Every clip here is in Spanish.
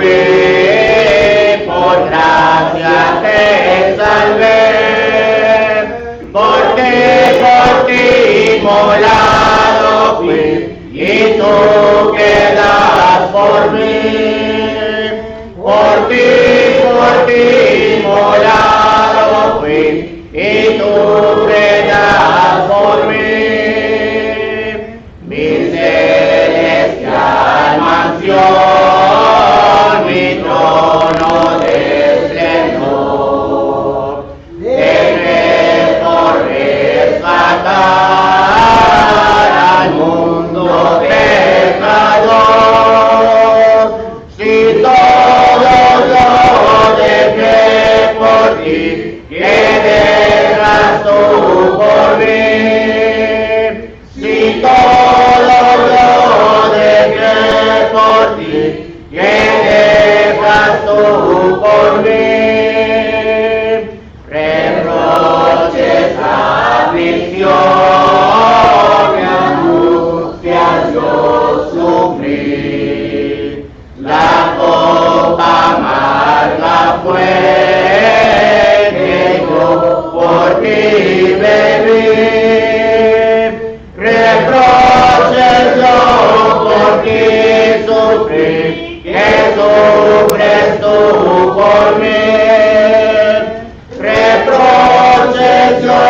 fui, por gracia te salvé, porque por ti inmolado fui, y tú quedas por mí. Por ti inmolado fui, y tú quedas por mí. Mi celestial mansión, mi trono de esplendor, debe por rescatar al mundo pecador. Si todo lo dejé por ti, ¿qué dejas tú por mí? Si todo lo dejé por ti, ¿qué dejas tú por mí? Reproches, aflicción, angustias yo sufrí, la copa amarga fue que yo por ti bebí. Reproches yo por ti sufrí, que sufres tú por mí. Reproches yo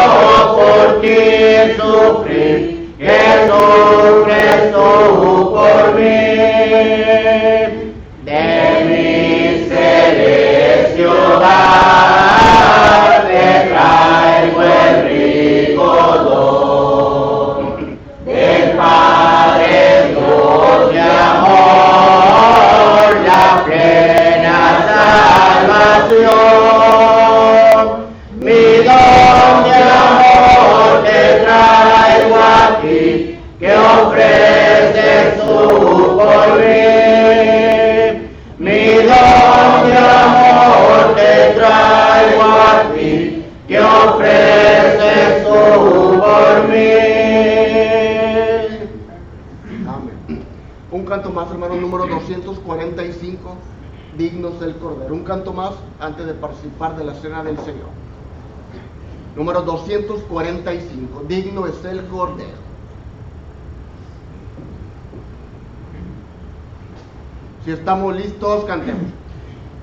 por ti sufrí, que sufres tú por mí. De mi celestial hogar te traigo el rico don del Padre Dios de amor, la plena salvación. Mi don de amor te traigo a ti, que ofreces tú por mí. Mi don de amor te traigo a ti, que ofreces tú por mí. Amén. Un canto más, hermano, número 245, dignos del Cordero. Un canto más antes de participar de la cena del Señor. Número 245, digno es el Cordero. Si estamos listos, cantemos.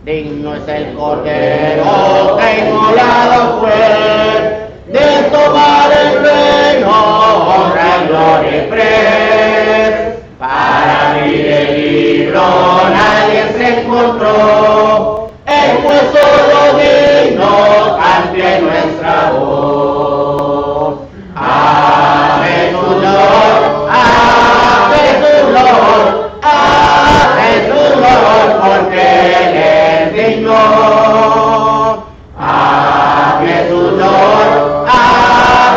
Digno es el Cordero que inmolado fue, de tomar el reino, honra, gloria y pres. Para abrir el libro nadie se encontró, él fue solo digno, cante nuestra voz. A Jesús Lord, a Jesús Lord, a Jesús Lord, porque él es digno. A Jesús Lord, a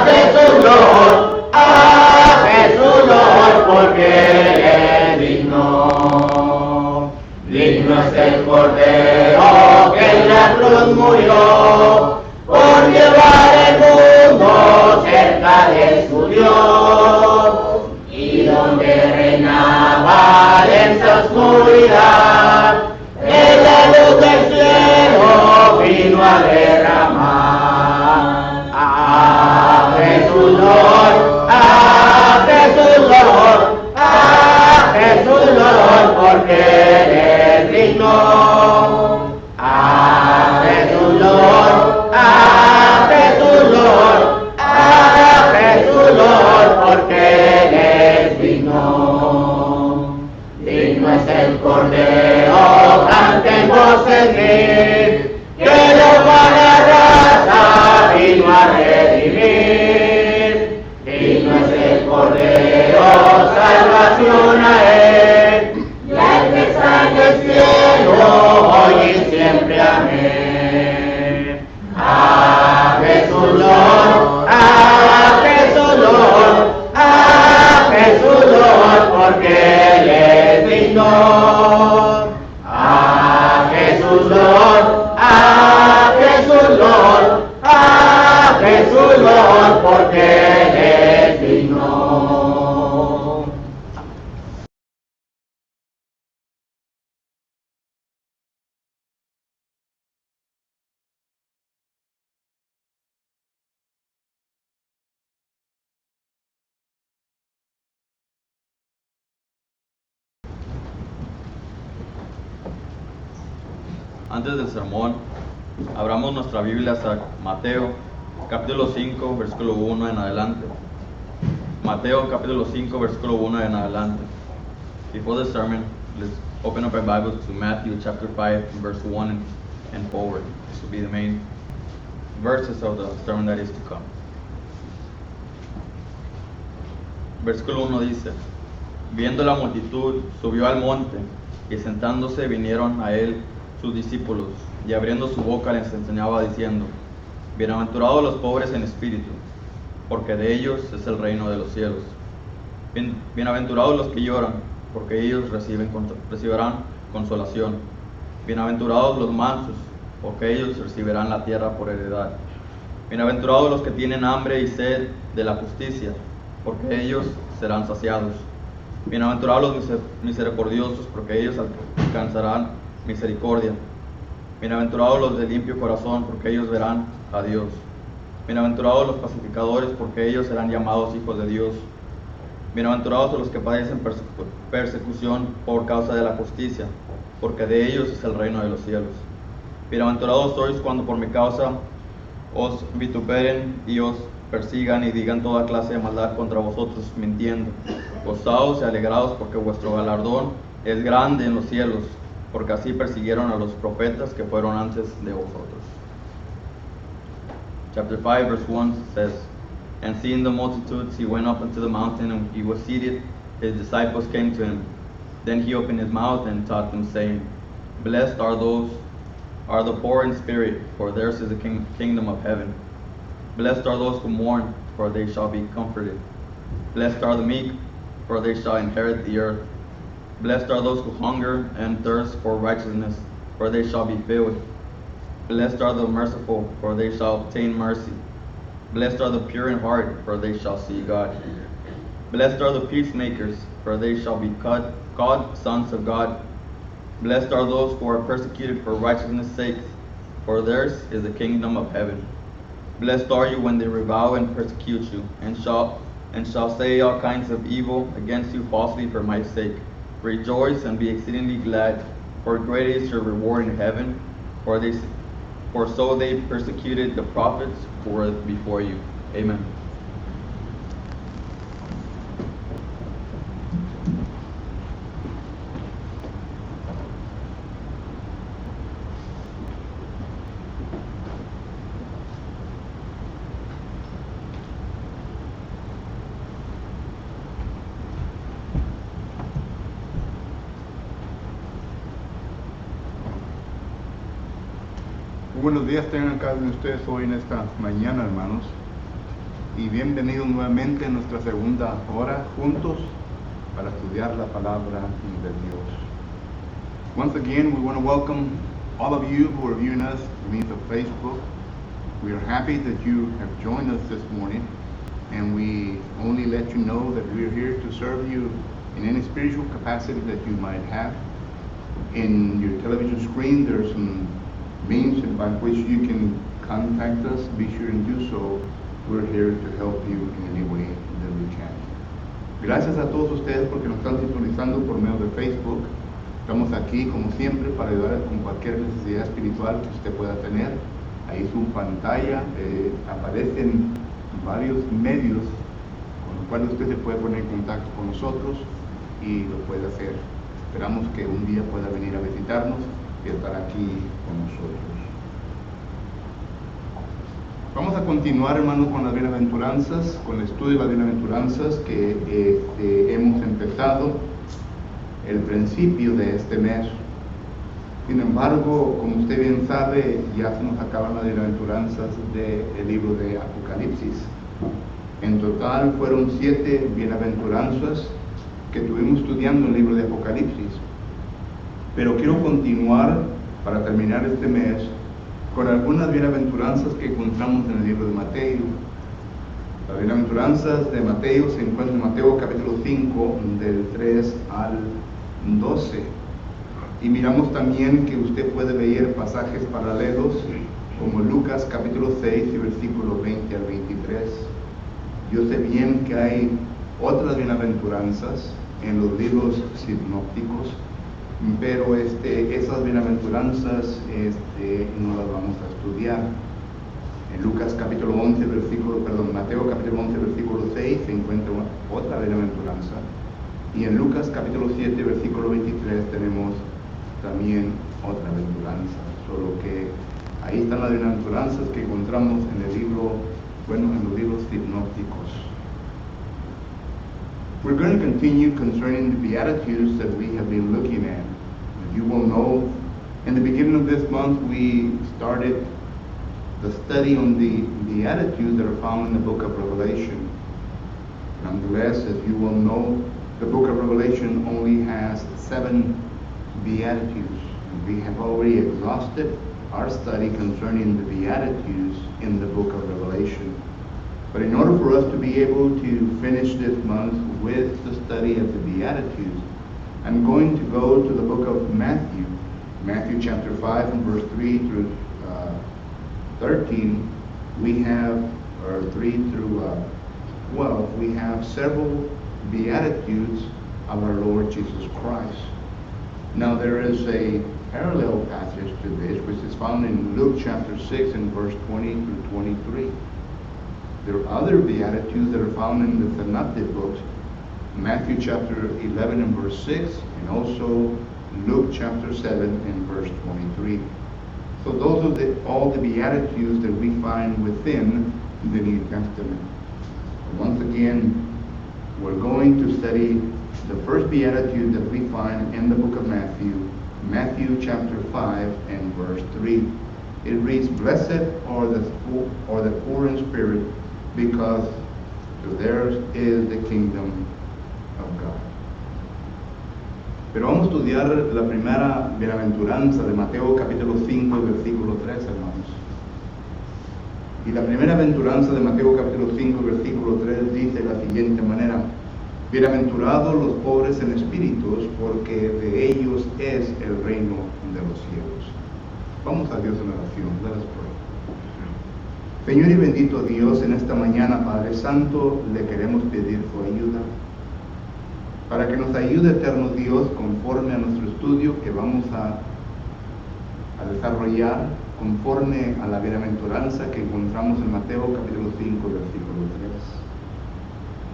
Jesús Lord, a Jesús Lord, porque él es digno. Digno es el Cordero que en la cruz murió, por llevar el mundo cerca de su Dios, y donde reinaba densa oscuridad, en la luz del cielo vino a derramar. A Jesús Lord, a Jesús Lord, a Jesús Lord, porque él es digno. A Jesús Lord, a Jesús Lord, a Jesús Lord, porque él es digno. Digno es el Cordero, cantemos en él, que la humana raza vino a redimir. Digno es el Cordero, salvación a él, y al que está en el cielo, hoy y siempre, amén. A Jesús Lord, a Jesús Lord, a Jesús Lord, porque él es digno. A Jesús Lord, Antes del sermón, abramos nuestra Biblia a Mateo, capítulo 5, versículo 1 en adelante. Mateo, capítulo 5, versículo 1 en adelante. Before the sermon, let's open up our Bibles to Matthew chapter 5, verse 1 and forward. This will be the main verses of the sermon that is to come. Versículo 1 dice: Viendo la multitud, subió al monte, y sentándose vinieron a él sus discípulos, y abriendo su boca les enseñaba diciendo: Bienaventurados los pobres en espíritu, porque de ellos es el reino de los cielos. Bienaventurados los que lloran, porque ellos recibirán consolación. Bienaventurados los mansos, porque ellos recibirán la tierra por heredad. Bienaventurados los que tienen hambre y sed de la justicia, porque ellos serán saciados. Bienaventurados los misericordiosos, porque ellos alcanzarán misericordia. Bienaventurados los de limpio corazón, porque ellos verán a Dios. Bienaventurados los pacificadores, porque ellos serán llamados hijos de Dios. Bienaventurados los que padecen persecución por causa de la justicia, porque de ellos es el reino de los cielos. Bienaventurados sois cuando por mi causa os vituperen y os persigan y digan toda clase de maldad contra vosotros mintiendo. Gozaos y alegraos, porque vuestro galardón es grande en los cielos, porque así persiguieron a los profetas que fueron antes de vosotros. Chapter 5, verse 1 says, And seeing the multitudes, he went up into the mountain, and he was seated. His disciples came to him. Then he opened his mouth and taught them, saying, Blessed are the poor in spirit, for theirs is the kingdom of heaven. Blessed are those who mourn, for they shall be comforted. Blessed are the meek, for they shall inherit the earth. Blessed are those who hunger and thirst for righteousness, for they shall be filled. Blessed are the merciful, for they shall obtain mercy. Blessed are the pure in heart, for they shall see God. Blessed are the peacemakers, for they shall be called sons of God. Blessed are those who are persecuted for righteousness' sake, for theirs is the kingdom of heaven. Blessed are you when they revile and persecute you, and shall say all kinds of evil against you falsely for my sake. Rejoice and be exceedingly glad, for great is your reward in heaven, for so they persecuted the prophets who were before you. Amen. Buenos días tengan cada uno de ustedes hoy en esta mañana, hermanos, y bienvenidos nuevamente a nuestra segunda hora juntos para estudiar la palabra de Dios. Once again, we want to welcome all of you who are viewing us by means of Facebook. We are happy that you have joined us this morning, and we only let you know that we are here to serve you in any spiritual capacity that you might have. In your television screen, there are some means by which you can contact us. Be sure and do so. We're here to help you in any way that we can. Gracias a todos ustedes porque nos están sintonizando por medio de Facebook. Estamos aquí como siempre para ayudar con cualquier necesidad espiritual que usted pueda tener. Ahí su pantalla aparecen varios medios con los cuales usted se puede poner en contacto con nosotros y lo puede hacer. Esperamos que un día pueda venir a visitarnos y estar aquí con nosotros. Vamos a continuar, hermanos, con las bienaventuranzas, con el estudio de las bienaventuranzas que hemos empezado el principio de este mes. Sin embargo, como usted bien sabe, ya se nos acaban las bienaventuranzas del libro de Apocalipsis. En total fueron 7 bienaventuranzas que estuvimos estudiando en el libro de Apocalipsis. Pero quiero continuar, para terminar este mes, con algunas bienaventuranzas que encontramos en el libro de Mateo. Las bienaventuranzas de Mateo se encuentran en Mateo capítulo 5, del 3 al 12. Y miramos también que usted puede ver pasajes paralelos, como Lucas capítulo 6 y versículo 20 al 23. Yo sé bien que hay otras bienaventuranzas en los libros sinópticos, pero esas bienaventuranzas no las vamos a estudiar. En Mateo capítulo 11, versículo 6 se encuentra otra bienaventuranza. Y en Lucas capítulo 7, versículo 23 tenemos también otra bienaventuranza. Solo que ahí están las bienaventuranzas que encontramos en los libros sinópticos. We're going to continue concerning the Beatitudes that we have been looking at. As you will know, in the beginning of this month we started the study on the Beatitudes that are found in the book of Revelation. Nonetheless, as you will know, the book of Revelation only has 7 Beatitudes. We have already exhausted our study concerning the Beatitudes in the book of Revelation. But in order for us to be able to finish this month with the study of the Beatitudes, I'm going to go to the book of Matthew chapter 5 and verse 3 through 13. We have, or 3 through 12, we have several Beatitudes of our Lord Jesus Christ. Now there is a parallel passage to this, which is found in Luke chapter 6 and verse 20 through 23. There are other Beatitudes that are found in the Synoptic books, Matthew chapter 11 and verse 6, and also Luke chapter 7 and verse 23. So those are all the Beatitudes that we find within the New Testament. Once again, we're going to study the first Beatitude that we find in the book of Matthew chapter 5 and verse 3. It reads, "Blessed are the poor in spirit, because to theirs is the kingdom of God." Pero vamos a estudiar la primera bienaventuranza de Mateo capítulo 5, versículo 3, hermanos. Y la primera bienaventuranza de Mateo capítulo 5, versículo 3 dice de la siguiente manera: "Bienaventurados los pobres en espíritus, porque de ellos es el reino de los cielos." Vamos a Dios en oración. Let us pray. Señor y bendito Dios, en esta mañana, Padre Santo, le queremos pedir su ayuda, para que nos ayude, eterno Dios, conforme a nuestro estudio que vamos a desarrollar, conforme a la bienaventuranza que encontramos en Mateo capítulo 5, versículo 3.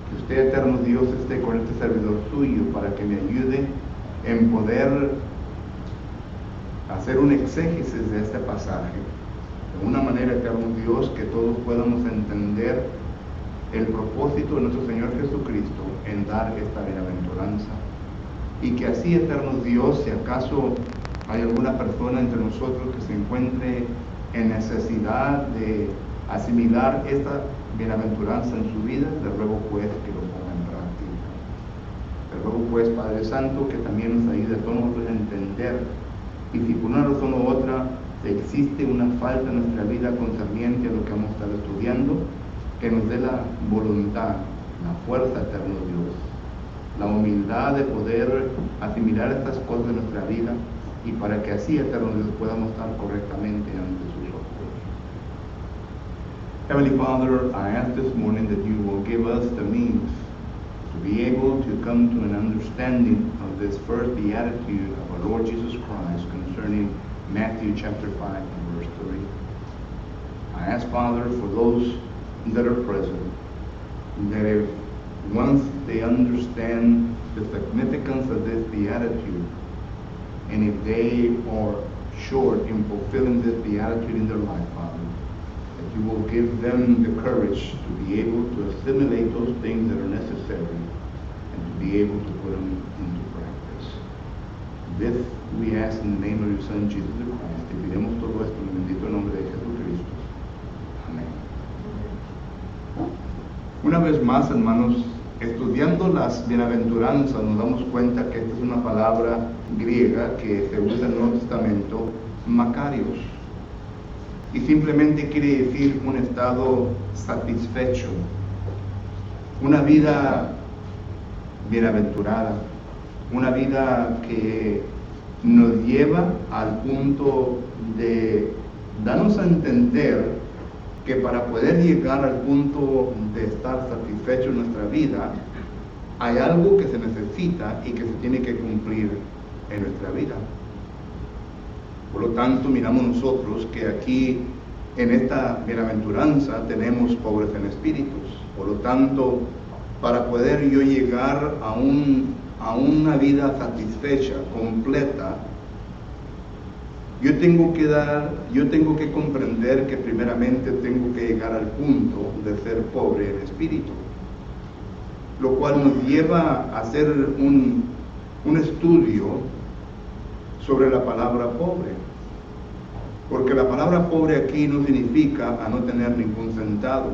Que usted, eterno Dios, esté con este servidor suyo para que me ayude en poder hacer un exégesis de este pasaje, de una manera, eterno Dios, que todos podamos entender el propósito de nuestro Señor Jesucristo en dar esta bienaventuranza. Y que así, eterno Dios, si acaso hay alguna persona entre nosotros que se encuentre en necesidad de asimilar esta bienaventuranza en su vida, le ruego pues que lo ponga en práctica. Le ruego pues, Padre Santo, que también nos ayude a todos nosotros a entender, y si por una razón u otra existe una falta en nuestra vida concerniente a lo que vamos a estar estudiando, que nos dé la voluntad, la fuerza, eterno Dios, la humildad de poder asimilar estas cosas de nuestra vida, y para que así, eterno Dios, podamos estar correctamente ante sus ojos. Heavenly Father, I ask this morning that you will give us the means to be able to come to an understanding of this first beatitude of our Lord Jesus Christ concerning Matthew chapter 5 and verse 3. I ask, Father, for those that are present, that if once they understand the significance of this beatitude, and if they are short in fulfilling this beatitude in their life, Father, that you will give them the courage to be able to assimilate those things that are necessary and to be able to put them into practice. This we ask in the name of your Son, Jesus the Christ. Te pedimos todo esto en el bendito nombre de Jesucristo. Amén. Una vez más, hermanos, estudiando las bienaventuranzas nos damos cuenta que esta es una palabra griega que se usa en el Nuevo Testamento, makarios, y simplemente quiere decir un estado satisfecho, una vida bienaventurada, una vida que nos lleva al punto de darnos a entender que para poder llegar al punto de estar satisfecho en nuestra vida, hay algo que se necesita y que se tiene que cumplir en nuestra vida. Por lo tanto, miramos nosotros que aquí en esta bienaventuranza tenemos pobres en espíritus. Por lo tanto, para poder yo llegar a una vida satisfecha, completa, yo tengo que comprender que primeramente tengo que llegar al punto de ser pobre en espíritu, lo cual nos lleva a hacer un estudio sobre la palabra pobre, porque la palabra pobre aquí no significa a no tener ningún centavo,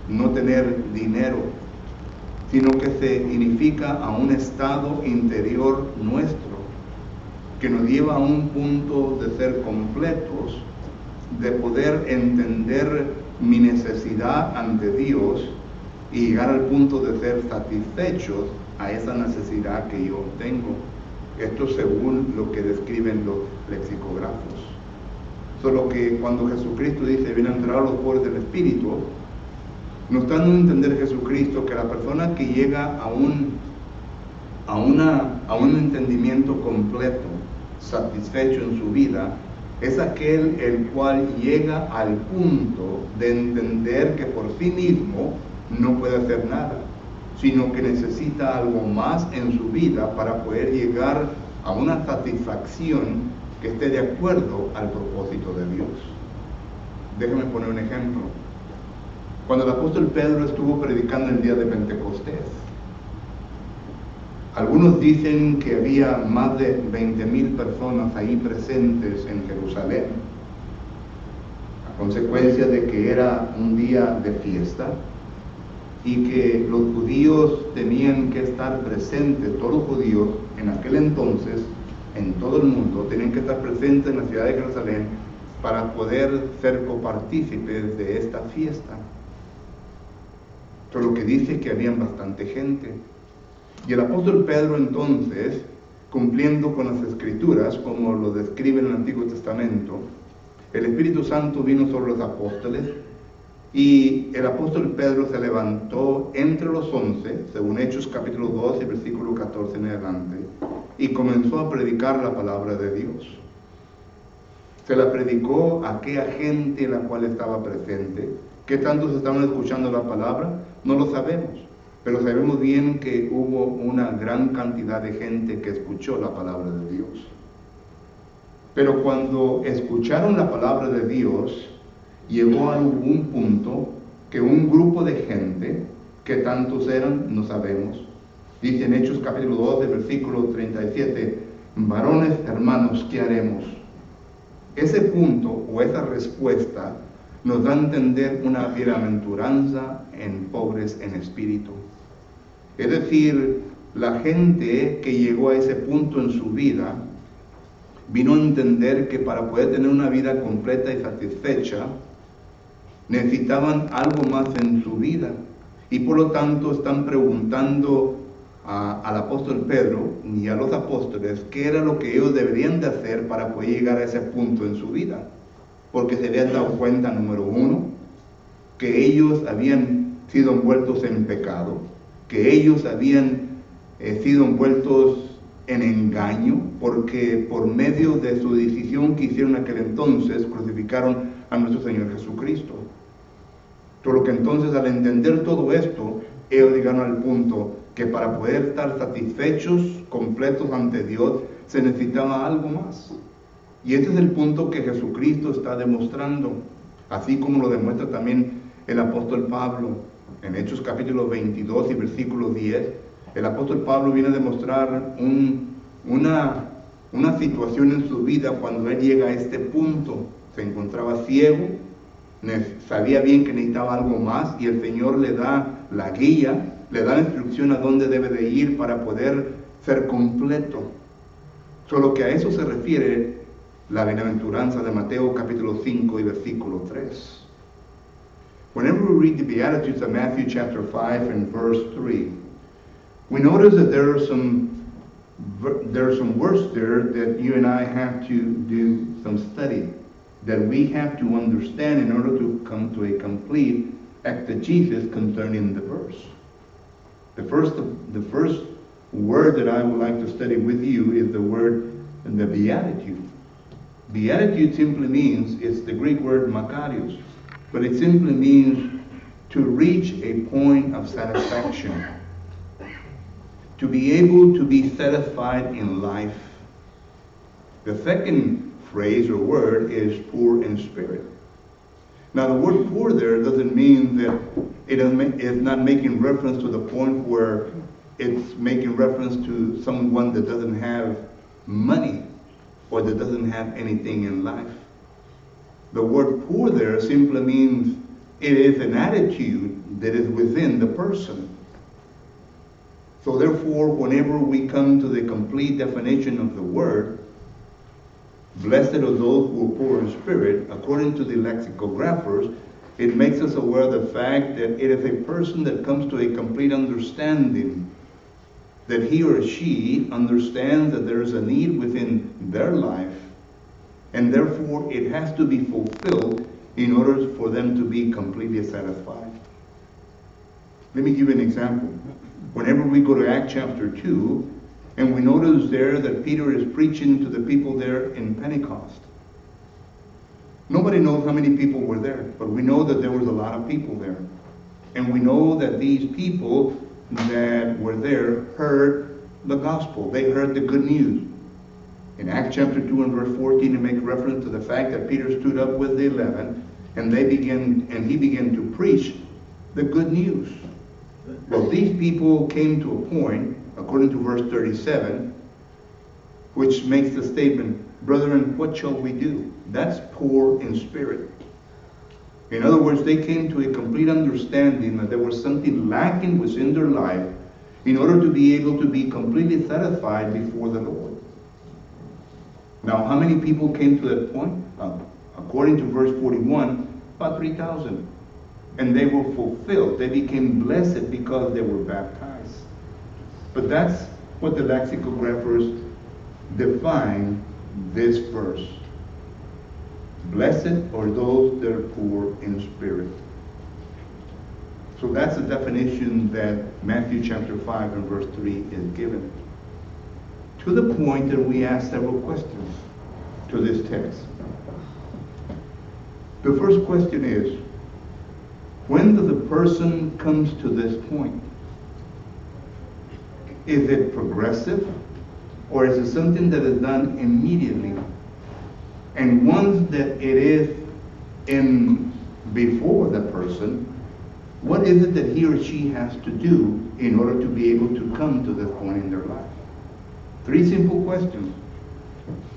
no tener dinero, sino que significa a un estado interior nuestro, que nos lleva a un punto de ser completos, de poder entender mi necesidad ante Dios y llegar al punto de ser satisfechos a esa necesidad que yo tengo. Esto según lo que describen los lexicógrafos. Solo que cuando Jesucristo dice, bienaventurados los pobres del espíritu, nos está dando a entender Jesucristo que la persona que llega a un entendimiento completo, satisfecho en su vida, es aquel el cual llega al punto de entender que por sí mismo no puede hacer nada, sino que necesita algo más en su vida para poder llegar a una satisfacción que esté de acuerdo al propósito de Dios. Déjenme poner un ejemplo. Cuando el apóstol Pedro estuvo predicando el día de Pentecostés, algunos dicen que había más de 20,000 personas ahí presentes en Jerusalén, a consecuencia de que era un día de fiesta y que los judíos tenían que estar presentes, todos los judíos en aquel entonces, en todo el mundo, tenían que estar presentes en la ciudad de Jerusalén para poder ser copartícipes de esta fiesta. Lo que dice que habían bastante gente. Y el apóstol Pedro entonces, cumpliendo con las escrituras, como lo describe en el Antiguo Testamento, el Espíritu Santo vino sobre los apóstoles y el apóstol Pedro se levantó entre los 11, según Hechos capítulo 12, versículo 14 en adelante, y comenzó a predicar la palabra de Dios. Se la predicó a aquella gente la cual estaba presente. ¿Qué tantos estaban escuchando la palabra? No lo sabemos, pero sabemos bien que hubo una gran cantidad de gente que escuchó la palabra de Dios. Pero cuando escucharon la palabra de Dios, llegó a un punto que un grupo de gente, que tantos eran, no sabemos, dice en Hechos capítulo 12, versículo 37, varones hermanos, ¿qué haremos? Ese punto o esa respuesta nos da a entender una bienaventuranza en pobres en espíritu. Es decir, la gente que llegó a ese punto en su vida vino a entender que para poder tener una vida completa y satisfecha necesitaban algo más en su vida, y por lo tanto están preguntando al apóstol Pedro y a los apóstoles qué era lo que ellos deberían de hacer para poder llegar a ese punto en su vida, porque se habían dado cuenta, número uno, que ellos habían sido envueltos en pecado, que ellos habían sido envueltos en engaño, porque por medio de su decisión que hicieron en aquel entonces, crucificaron a nuestro Señor Jesucristo. Por lo que entonces, al entender todo esto, ellos llegaron al punto que para poder estar satisfechos, completos ante Dios, se necesitaba algo más. Y este es el punto que Jesucristo está demostrando, así como lo demuestra también el apóstol Pablo. En Hechos capítulo 22 y versículo 10, el apóstol Pablo viene a demostrar una situación en su vida cuando él llega a este punto. Se encontraba ciego, sabía bien que necesitaba algo más, y el Señor le da la guía, le da la instrucción a dónde debe de ir para poder ser completo. Solo que a eso se refiere la bienaventuranza de Mateo capítulo 5 y versículo 3. Whenever we read the Beatitudes of Matthew chapter 5 and verse 3, we notice that there are some words there that you and I have to do some study, that we have to understand in order to come to a complete exegesis concerning the verse. The first word that I would like to study with you is the word, the beatitude. Beatitude simply means, it's the Greek word makarios, but it simply means to reach a point of satisfaction, to be able to be satisfied in life. The second phrase or word is poor in spirit. Now the word poor there doesn't mean that it's not making reference to the point where it's making reference to someone that doesn't have money or that doesn't have anything in life. The word poor there simply means it is an attitude that is within the person. So therefore, whenever we come to the complete definition of the word, blessed are those who are poor in spirit, according to the lexicographers, it makes us aware of the fact that it is a person that comes to a complete understanding, that he or she understands that there is a need within their life, and therefore it has to be fulfilled in order for them to be completely satisfied. Let me give you an example. Whenever we go to Acts chapter 2, and we notice there that Peter is preaching to the people there in Pentecost. Nobody knows how many people were there, but we know that there was a lot of people there. And we know that these people that were there heard the gospel. They heard the good news. In Acts chapter 2 and verse 14, it makes reference to the fact that Peter stood up with the 11, and he began to preach the good news. Well, these people came to a point, according to verse 37, which makes the statement, brethren, what shall we do? That's poor in spirit. In other words, they came to a complete understanding that there was something lacking within their life in order to be able to be completely satisfied before the Lord. Now, how many people came to that point? According to verse 41, about 3,000. And they were fulfilled. They became blessed because they were baptized. But that's what the lexicographers define this verse. Blessed are those that are poor in spirit. So that's the definition that Matthew chapter 5 and verse 3 is given. To the point that we ask several questions to this text. The first question is, when does a person comes to this point? Is it progressive, or is it something that is done immediately? And once that it is in before the person, what is it that he or she has to do in order to be able to come to this point in their life? 3 simple questions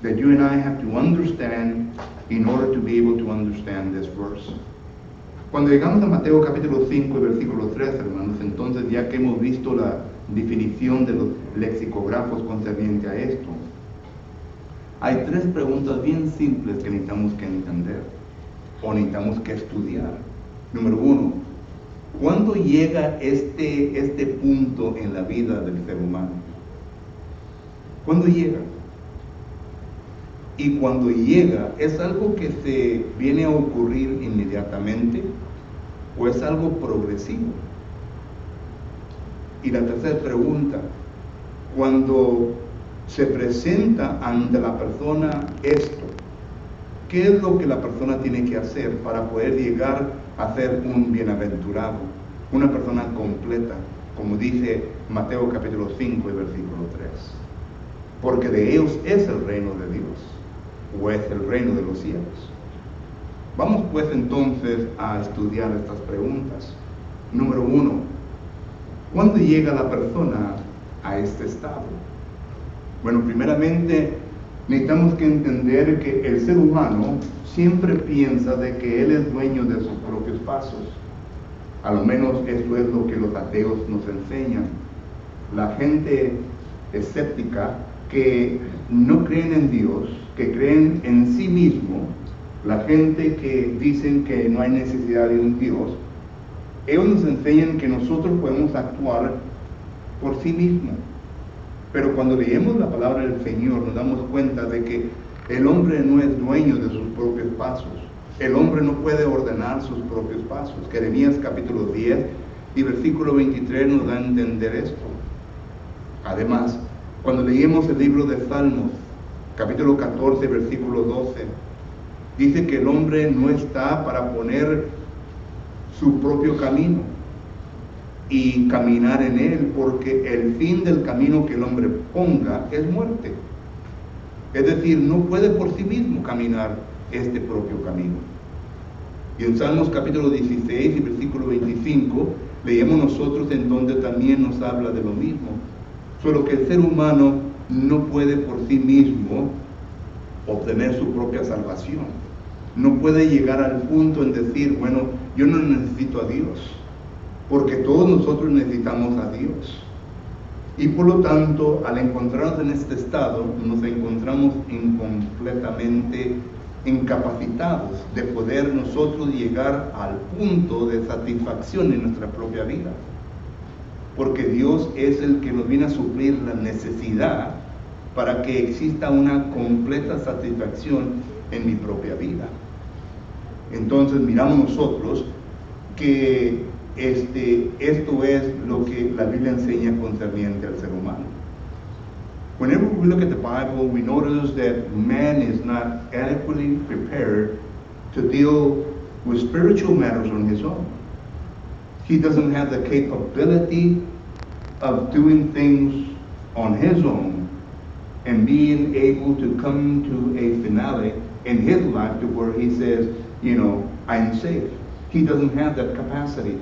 that you and I have to understand in order to be able to understand this verse. Cuando llegamos a Mateo capítulo 5 y versículo 3, hermanos, entonces ya que hemos visto la definición de los lexicógrafos concerniente a esto, hay 3 preguntas bien simples que necesitamos que entender o necesitamos que estudiar. Número 1, ¿cuándo llega este punto en la vida del ser humano? ¿Cuándo llega? Y cuando llega, ¿es algo que se viene a ocurrir inmediatamente o es algo progresivo? Y la tercera pregunta, cuando se presenta ante la persona esto, ¿qué es lo que la persona tiene que hacer para poder llegar a ser un bienaventurado, una persona completa, como dice Mateo capítulo 5 y versículo 3? Porque de ellos es el reino de Dios, o es el reino de los cielos. Vamos pues entonces a estudiar estas preguntas. Número 1, ¿cuándo llega la persona a este estado? Bueno, primeramente necesitamos que entender que el ser humano siempre piensa de que él es dueño de sus propios pasos. A lo menos eso es lo que los ateos nos enseñan. La gente escéptica que no creen en Dios, que creen en sí mismo, la gente que dicen que no hay necesidad de un Dios, ellos nos enseñan que nosotros podemos actuar por sí mismos. Pero cuando leemos la palabra del Señor nos damos cuenta de que el hombre no es dueño de sus propios pasos. El hombre no puede ordenar sus propios pasos. Jeremías capítulo 10 y versículo 23 nos da a entender esto. Además, cuando leímos el libro de Salmos, capítulo 14, versículo 12, dice que el hombre no está para poner su propio camino y caminar en él, porque el fin del camino que el hombre ponga es muerte. Es decir, no puede por sí mismo caminar este propio camino. Y en Salmos capítulo 16 y versículo 25, leemos nosotros en donde también nos habla de lo mismo. Solo que el ser humano no puede por sí mismo obtener su propia salvación. No puede llegar al punto en decir, bueno, yo no necesito a Dios, porque todos nosotros necesitamos a Dios. Y por lo tanto, al encontrarnos en este estado, nos encontramos completamente incapacitados de poder nosotros llegar al punto de satisfacción en nuestra propia vida. Porque Dios es el que nos viene a suplir la necesidad para que exista una completa satisfacción en mi propia vida. Entonces miramos nosotros que esto es lo que la Biblia enseña concerniente al ser humano. Whenever we look at the Bible, we notice that man is not adequately prepared to deal with spiritual matters on his own. He doesn't have the capability of doing things on his own and being able to come to a finale in his life to where he says, I'm safe. He doesn't have that capacity.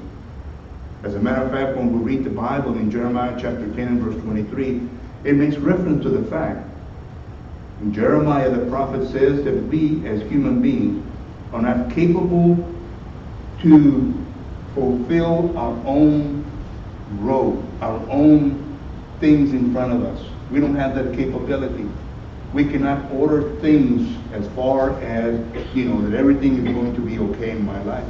As a matter of fact, when we read the Bible in Jeremiah chapter 10 and verse 23, it makes reference to the fact. And Jeremiah the prophet says that we as human beings are not capable to fulfill our own road, our own things in front of us. We don't have that capability. We cannot order things as far as, that everything is going to be okay in my life.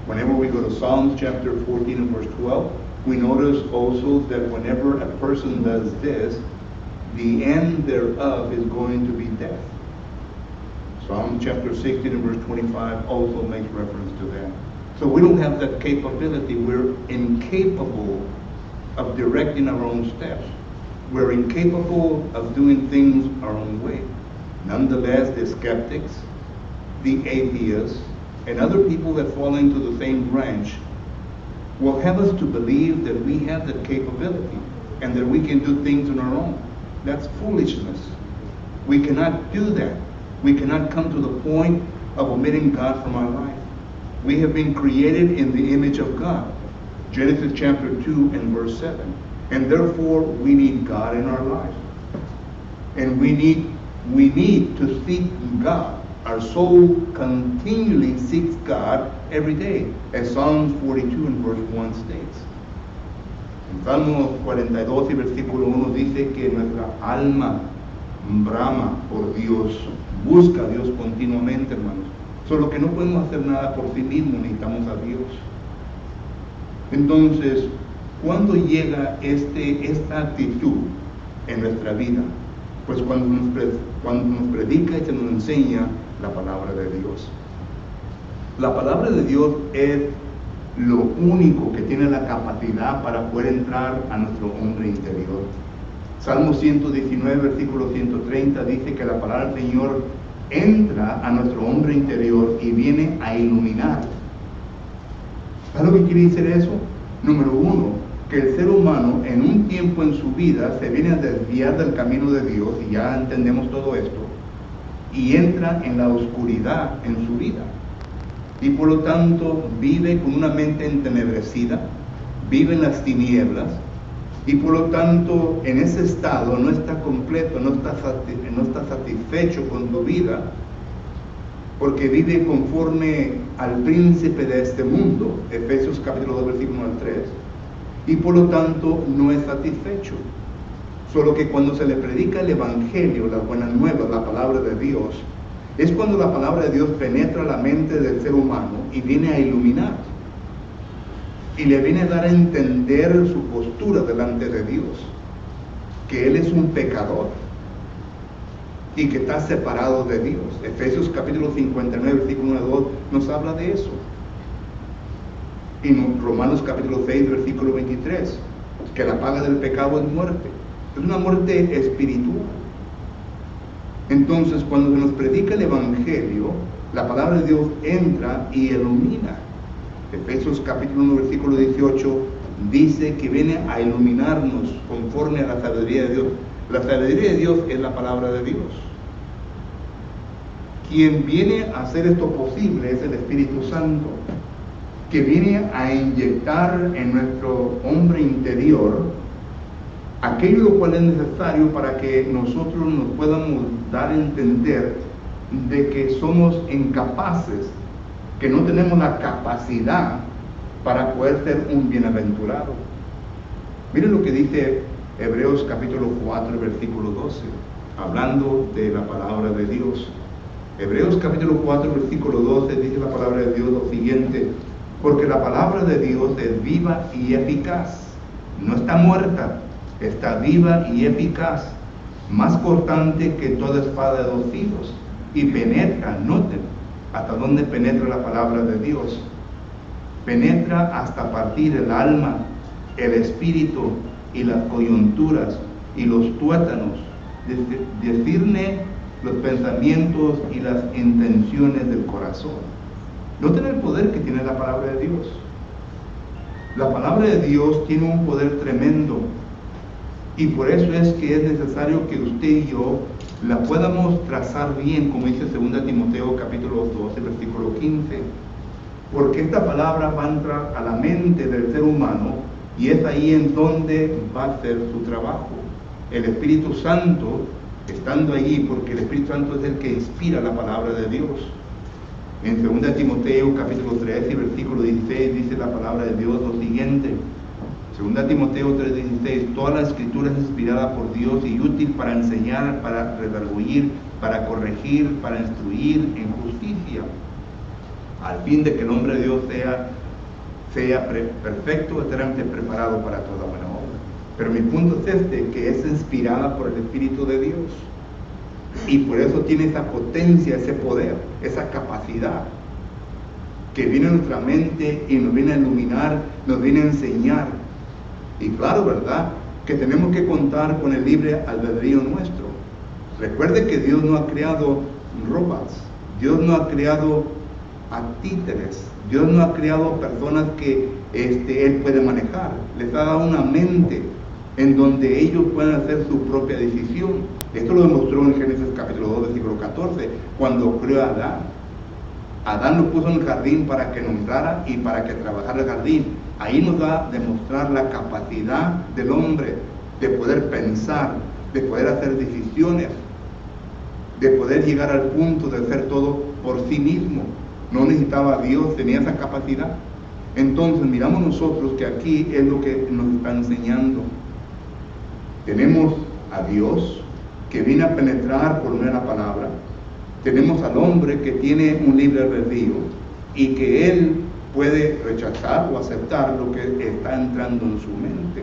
Whenever we go to Psalms chapter 14 and verse 12, we notice also that whenever a person does this, the end thereof is going to be death. Psalm chapter 16 and verse 25 also makes reference to that. So we don't have that capability. We're incapable of directing our own steps. We're incapable of doing things our own way. Nonetheless, the skeptics, the atheists, and other people that fall into the same branch will have us to believe that we have that capability and that we can do things on our own. That's foolishness. We cannot do that. We cannot come to the point of omitting God from our life. We have been created in the image of God. Genesis chapter 2 and verse 7. And therefore, we need God in our lives. And we need to seek God. Our soul continually seeks God every day, as Psalms 42 and verse 1 states. En Salmos 42 y versículo 1 dice que nuestra alma brama por Dios, busca a Dios continuamente, hermanos. Solo que no podemos hacer nada por sí mismos, necesitamos a Dios. Entonces, ¿cuándo llega esta actitud en nuestra vida? Pues cuando nos predica y se nos enseña la palabra de Dios. La palabra de Dios es lo único que tiene la capacidad para poder entrar a nuestro hombre interior. Salmo 119, versículo 130 dice que la palabra del Señor entra a nuestro hombre interior y viene a iluminar. ¿Sabes lo que quiere decir eso? Número uno, que el ser humano en un tiempo en su vida se viene a desviar del camino de Dios, y ya entendemos todo esto, y entra en la oscuridad en su vida. Y por lo tanto vive con una mente entenebrecida, vive en las tinieblas, y por lo tanto en ese estado no está completo, no está satisfecho con su vida, porque vive conforme al príncipe de este mundo, Efesios capítulo 2 versículo 3, y por lo tanto no es satisfecho. Solo que cuando se le predica el evangelio, las buenas nuevas, la palabra de Dios, es cuando la palabra de Dios penetra la mente del ser humano y viene a iluminar, y le viene a dar a entender su postura delante de Dios, que Él es un pecador y que está separado de Dios. Efesios capítulo 59, versículo 2 nos habla de eso. Y Romanos capítulo 6, versículo 23, que la paga del pecado es muerte. es una muerte espiritual. Entonces, cuando se nos predica el Evangelio, la palabra de Dios entra y ilumina. Efesios capítulo 1, versículo 18, dice que viene a iluminarnos conforme a la sabiduría de Dios. La sabiduría de Dios es la palabra de Dios. Quien viene a hacer esto posible es el Espíritu Santo, que viene a inyectar en nuestro hombre interior aquello lo cual es necesario para que nosotros nos podamos dar a entender de que somos incapaces, que no tenemos la capacidad para poder ser un bienaventurado. Miren lo que dice Hebreos capítulo 4, versículo 12, hablando de la palabra de Dios. Hebreos capítulo 4, versículo 12 dice la palabra de Dios lo siguiente: porque la palabra de Dios es viva y eficaz, no está muerta, está viva y eficaz, más cortante que toda espada de dos filos, y penetra, noten, hasta dónde penetra la palabra de Dios. Penetra hasta partir el alma, el espíritu y las coyunturas y los tuétanos, discierne los pensamientos y las intenciones del corazón. Noten el poder que tiene la palabra de Dios. La palabra de Dios tiene un poder tremendo, y por eso es que es necesario que usted y yo la podamos trazar bien, como dice 2 Timoteo capítulo 12, versículo 15, porque esta palabra va a entrar a la mente del ser humano, y es ahí en donde va a hacer su trabajo. El Espíritu Santo estando allí, porque el Espíritu Santo es el que inspira la palabra de Dios. En 2 Timoteo capítulo 3 y versículo 16 dice la palabra de Dios lo siguiente: 2 Timoteo 3:16, toda la escritura es inspirada por Dios y útil para enseñar, para redarguir, para corregir, para instruir en justicia, al fin de que el hombre de Dios sea perfecto, eternamente preparado para toda buena obra. Pero mi punto es que es inspirada por el Espíritu de Dios, y por eso tiene esa potencia, ese poder, esa capacidad, que viene a nuestra mente y nos viene a iluminar, nos viene a enseñar. Y claro, ¿verdad?, que tenemos que contar con el libre albedrío nuestro. Recuerde que Dios no ha creado robots, Dios no ha creado a títeres, Dios no ha creado personas que Él puede manejar. Les ha dado una mente en donde ellos pueden hacer su propia decisión. Esto lo demostró en Génesis capítulo 2, versículo 14, cuando creó a Adán. Adán lo puso en el jardín para que nombrara y para que trabajara el jardín. Ahí nos va a demostrar la capacidad del hombre de poder pensar, de poder hacer decisiones, de poder llegar al punto de hacer todo por sí mismo. No necesitaba a Dios, tenía esa capacidad. Entonces miramos nosotros que aquí es lo que nos está enseñando. Tenemos a Dios que viene a penetrar por medio de la palabra. Tenemos al hombre que tiene un libre albedrío y que él puede rechazar o aceptar lo que está entrando en su mente.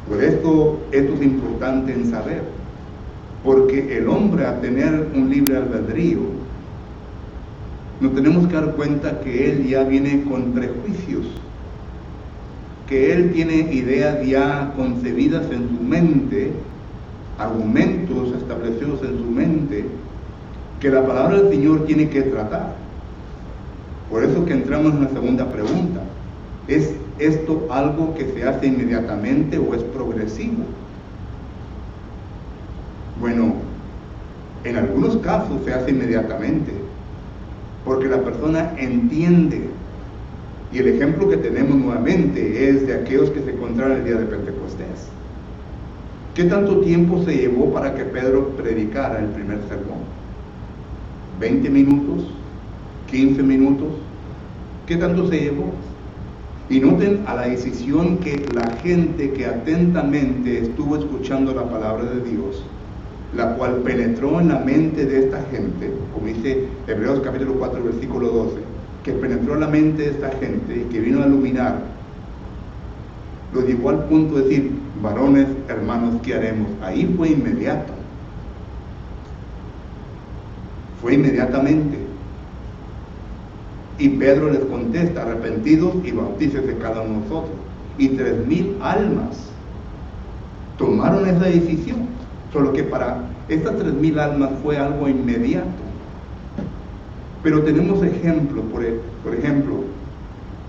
Por esto es importante en saber, porque el hombre, a tener un libre albedrío, nos tenemos que dar cuenta que él ya viene con prejuicios, que él tiene ideas ya concebidas en su mente, argumentos establecidos en su mente, que la palabra del Señor tiene que tratar. Por eso que entramos en la segunda pregunta: ¿es esto algo que se hace inmediatamente o es progresivo? Bueno, en algunos casos se hace inmediatamente, porque la persona entiende. Y el ejemplo que tenemos nuevamente es de aquellos que se encontraron el día de Pentecostés. ¿Qué tanto tiempo se llevó para que Pedro predicara el primer sermón? ¿20 minutos? ¿15 minutos? ¿Qué tanto se llevó? Y noten a la decisión que la gente que atentamente estuvo escuchando la palabra de Dios, la cual penetró en la mente de esta gente, como dice Hebreos capítulo 4, versículo 12, que penetró en la mente de esta gente y que vino a iluminar, lo llevó al punto de decir: varones, hermanos, ¿qué haremos? Ahí fue inmediato. Fue inmediatamente. Y Pedro les contesta: arrepentidos y bautícese cada uno de nosotros. Y 3,000 almas tomaron esa decisión, solo que para estas 3,000 almas fue algo inmediato. Pero tenemos ejemplos, por ejemplo,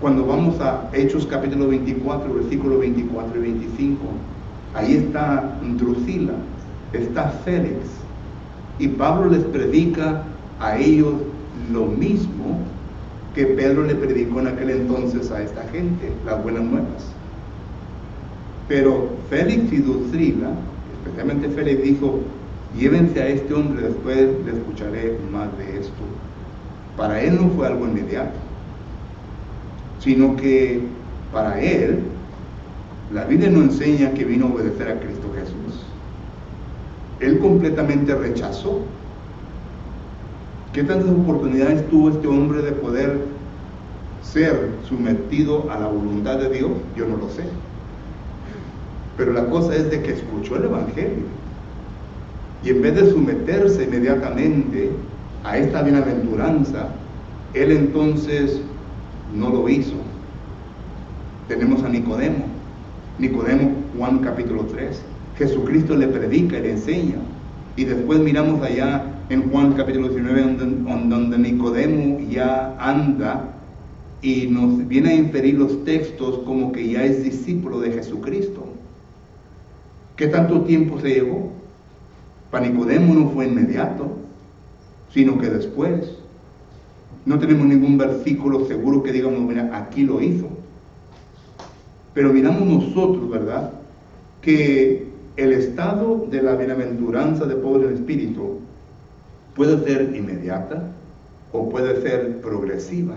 cuando vamos a Hechos capítulo 24, versículos 24 y 25, ahí está Drusila, está Félix, y Pablo les predica a ellos lo mismo que Pedro le predicó en aquel entonces a esta gente, las buenas nuevas. Pero Félix y Drusila, especialmente Félix, dijo: llévense a este hombre, después le escucharé más de esto. Para él no fue algo inmediato, sino que para él la Biblia no enseña que vino a obedecer a Cristo Jesús. Él completamente rechazó. ¿Qué tantas oportunidades tuvo este hombre de poder ser sometido a la voluntad de Dios? Yo no lo sé. Pero la cosa es de que escuchó el Evangelio, y en vez de someterse inmediatamente a esta bienaventuranza, él entonces no lo hizo. Tenemos a Nicodemo, Juan capítulo 3. Jesucristo le predica y le enseña. Y después miramos allá en Juan capítulo 19, donde Nicodemo ya anda y nos viene a inferir los textos como que ya es discípulo de Jesucristo. ¿Qué tanto tiempo se llevó? Para Nicodemo no fue inmediato, sino que después. No tenemos ningún versículo seguro que digamos, mira, aquí lo hizo. Pero miramos nosotros, ¿verdad?, que el estado de la bienaventuranza de pobre en espíritu puede ser inmediata o puede ser progresiva.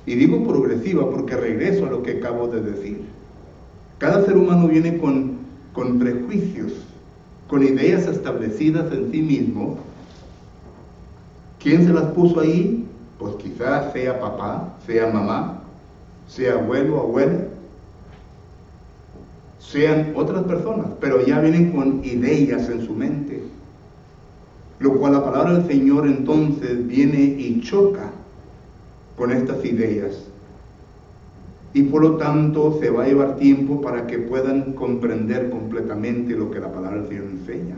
Y digo progresiva porque regreso a lo que acabo de decir. Cada ser humano viene con prejuicios, con ideas establecidas en sí mismo. ¿Quién se las puso ahí? Pues quizás sea papá, sea mamá, sea abuelo, abuela, sean otras personas, pero ya vienen con ideas en su mente, lo cual la palabra del Señor entonces viene y choca con estas ideas, y por lo tanto se va a llevar tiempo para que puedan comprender completamente lo que la palabra del Señor enseña.